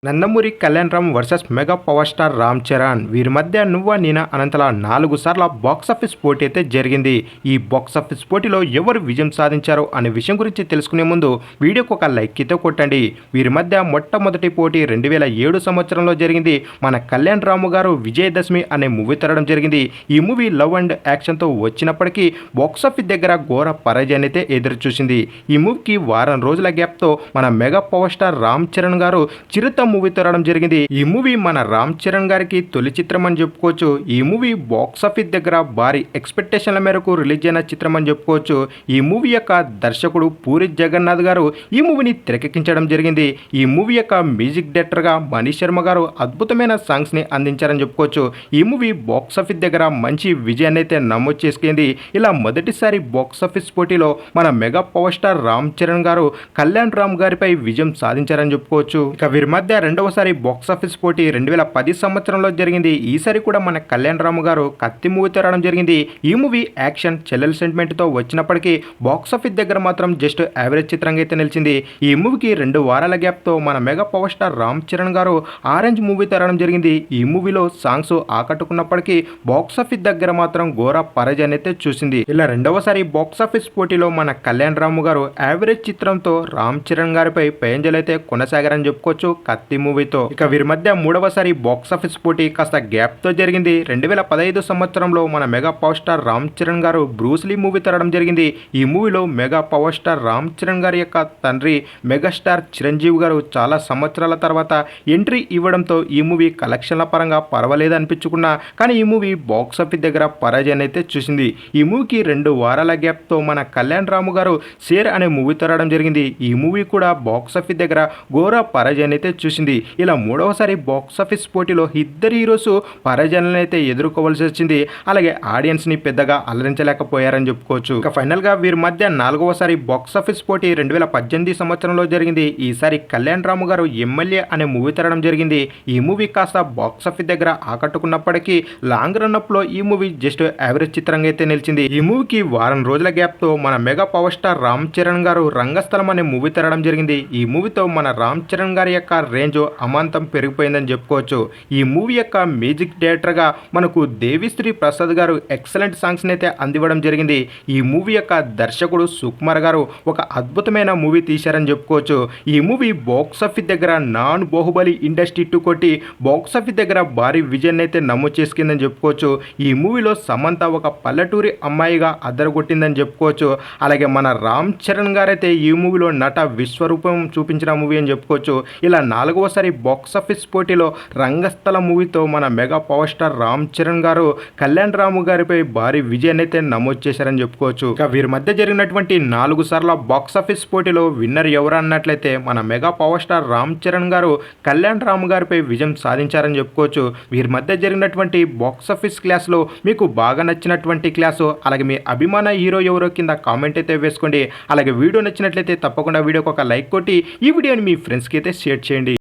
Nandamuri Kalyan Ram versus mega power star Ram Charan వీరి మధ్య నువ్వా నేనా అనంతలా 4 సార్ల బాక్సాఫీస్ పోటీ అయితే జరిగింది. ఈ బాక్సాఫీస్ పోటీలో ఎవరు విజయం సాధించారో అనే విషయం గురించి తెలుసుకునే ముందు వీడియోకి ఒక లైక్ అయితే కొట్టండి. వీరి మధ్య మొట్టమొదటి పోటీ 2007 సంవత్సరంలో జరిగింది. మన కళ్యాణ్ రాము గారు విజయదశమి అనే మూవీ తరడం జరిగింది. ఈ మూవీ లవ్ అండ్ యాక్షన్తో వచ్చినప్పటికీ బాక్సాఫీస్ దగ్గర ఘోర పరాజయాన్ని అయితే ఎదురు చూసింది. ఈ మూవీకి వారం రోజుల గ్యాప్తో మన mega power star Ram Charan గారు చిరుత మూవీ తరడం జరిగింది. ఈ మూవీ మన రామ్ చరణ్ గారికి తొలి చిత్రం అని చెప్పుకోవచ్చు. ఈ మూవీ బాక్సాఫీస్ దగ్గర భారీ ఎక్స్పెక్టేషన్ల మేరకు రిలీజ్ అయిన చిత్రం అని చెప్పుకోవచ్చు. ఈ మూవీ యొక్క దర్శకుడు పూరి జగన్నాథ్ గారు ఈ మూవీని తెరకెక్కించడం జరిగింది. ఈ మూవీ యొక్క మ్యూజిక్ డైరెక్టర్గా మనీష్ శర్మ గారు అద్భుతమైన సాంగ్స్ ని అందించారని చెప్పుకోవచ్చు. ఈ మూవీ బాక్సాఫీస్ దగ్గర మంచి విజయాన్ని అయితే నమోదు చేసుకుంది. ఇలా మొదటిసారి బాక్సాఫీస్ పోటీలో మన mega power star Ram Charan గారు కళ్యాణ్ రామ్ గారిపై విజయం సాధించారని చెప్పుకోవచ్చు. ఇక వీరి మధ్య రెండవసారి బాక్సాఫీస్ పోటీ 2010 సంవత్సరంలో జరిగింది. ఈసారి కూడా మన కళ్యాణ్ రాము గారు కత్తి మూవీ తరడం జరిగింది. ఈ మూవీ యాక్షన్ చెల్లెల్ సెంటిమెంట్తో వచ్చినప్పటికీ బాక్సాఫీస్ దగ్గర మాత్రం జస్ట్ యావరేజ్ చిత్రంగా అయితే నిలిచింది. ఈ మూవీకి 2 వారాల గ్యాప్తో మన mega power star Ram Charan గారు ఆరెంజ్ మూవీ తరడం జరిగింది. ఈ మూవీలో సాంగ్స్ ఆకట్టుకున్నప్పటికీ బాక్సాఫీస్ దగ్గర మాత్రం ఘోర పరాజయాన్ని అయితే చూసింది. ఇలా రెండవసారి బాక్సాఫీస్ పోటీలో మన కళ్యాణ్ రాము గారు యావరేజ్ చిత్రంతో రామ్ చరణ్ గారిపై పేంజలు అయితే కొనసాగారని చెప్పుకోవచ్చు కత్తి మూవీతో. ఇక వీరి మధ్య మూడవసారి బాక్సాఫీస్ పోటీ కాస్త గ్యాప్ తో జరిగింది. 2015 సంవత్సరంలో మన mega power star Ram Charan గారు బ్రూస్లీ మూవీ తరడం జరిగింది. ఈ మూవీలో mega power star Ram Charan గారి యొక్క తండ్రి మెగాస్టార్ చిరంజీవి గారు చాలా సంవత్సరాల తర్వాత ఎంట్రీ ఇవ్వడంతో ఈ మూవీ కలెక్షన్ల పరంగా పర్వాలేదు అనిపించుకున్నా కానీ ఈ మూవీ బాక్సాఫీస్ దగ్గర పరాజయాన్ని అయితే చూసింది. ఈ మూవీకి 2 వారాల గ్యాప్ తో మన కళ్యాణ్ రాము గారు షేర్ అనే మూవీ తరడం జరిగింది. ఈ మూవీ కూడా బాక్సాఫీస్ దగ్గర ఘోర పరాజయాన్ని అయితే చూసింది. ఇలా మూడవసారి బాక్సాఫీస్ పోటీలో ఇద్దరు హీరోస్ పరాజయాలను అయితే ఎదుర్కోవాల్సి వచ్చింది. అలాగే ఆడియన్స్ ని పెద్దగా అలరించలేకపోయారని చెప్పుకోవచ్చు. ఇక ఫైనల్ గా వీరి మధ్య 4వసారి బాక్సాఫీస్ పోటీ 2018 సంవత్సరంలో జరిగింది. ఈసారి కళ్యాణ్ రాము గారు ఎమ్మెల్యే అనే మూవీ తరడం జరిగింది. ఈ మూవీ కాస్త బాక్సాఫీస్ దగ్గర ఆకట్టుకున్నప్పటికీ లాంగ్ రన్ అప్ లో ఈ మూవీ జస్ట్ యావరేజ్ చిత్రంగా అయితే నిలిచింది. ఈ మూవీకి వారం రోజుల గ్యాప్ తో మన mega power star Ram Charan గారు రంగస్థలం అనే మూవీ తరడం జరిగింది. ఈ మూవీతో మన రామ్ చరణ్ గారి యొక్క రేంజ్ అమాంతం పెరిగిపోయిందని చెప్పుకోవచ్చు. ఈ మూవీ యొక్క మ్యూజిక్ డైరెక్టర్ గా మనకు దేవిశ్రీ ప్రసాద్ గారు ఎక్సలెంట్ సాంగ్స్ అయితే అందివ్వడం జరిగింది. ఈ మూవీ యొక్క దర్శకుడు సుకుమార్ గారు ఒక అద్భుతమైన మూవీ తీశారని చెప్పుకోవచ్చు. ఈ మూవీ బాక్సాఫీస్ దగ్గర నాన్ బాహుబలి ఇండస్ట్రీ 2 కొట్టి బాక్సాఫీస్ దగ్గర భారీ విజయాన్ని అయితే నమోదు చేసుకుందని చెప్పుకోవచ్చు. ఈ మూవీలో సమంత ఒక పల్లెటూరి అమ్మాయిగా అద్దరగొట్టిందని చెప్పుకోవచ్చు. అలాగే మన రామ్ చరణ్ గారైతే ఈ మూవీలో నట విశ్వరూపం చూపించిన మూవీ అని చెప్పుకోవచ్చు. ఇలా 4వసారి బాక్సాఫీస్ పోటీలో రంగస్థల మూవీతో మన mega power star Ram Charan గారు కళ్యాణ్ రాము గారిపై భారీ విజయాన్ని అయితే నమోదు చేశారని చెప్పుకోవచ్చు. ఇక వీరి మధ్య జరిగినటువంటి 4 సార్ల బాక్సాఫీస్ పోటీలో విన్నర్ ఎవరు అన్నట్లయితే మన mega power star Ram Charan గారు కళ్యాణ్ రాము గారిపై విజయం సాధించారని చెప్పుకోవచ్చు. వీరి మధ్య జరిగినటువంటి బాక్సాఫీస్ క్లాస్ లో మీకు బాగా నచ్చినటువంటి క్లాసు అలాగే మీ అభిమాన హీరో ఎవరో కింద కామెంట్ అయితే వేసుకోండి. అలాగే వీడియో నచ్చినట్లయితే తప్పకుండా వీడియోకి ఒక లైక్ కొట్టి ఈ వీడియోని మీ ఫ్రెండ్స్కి అయితే షేర్ చేయండి.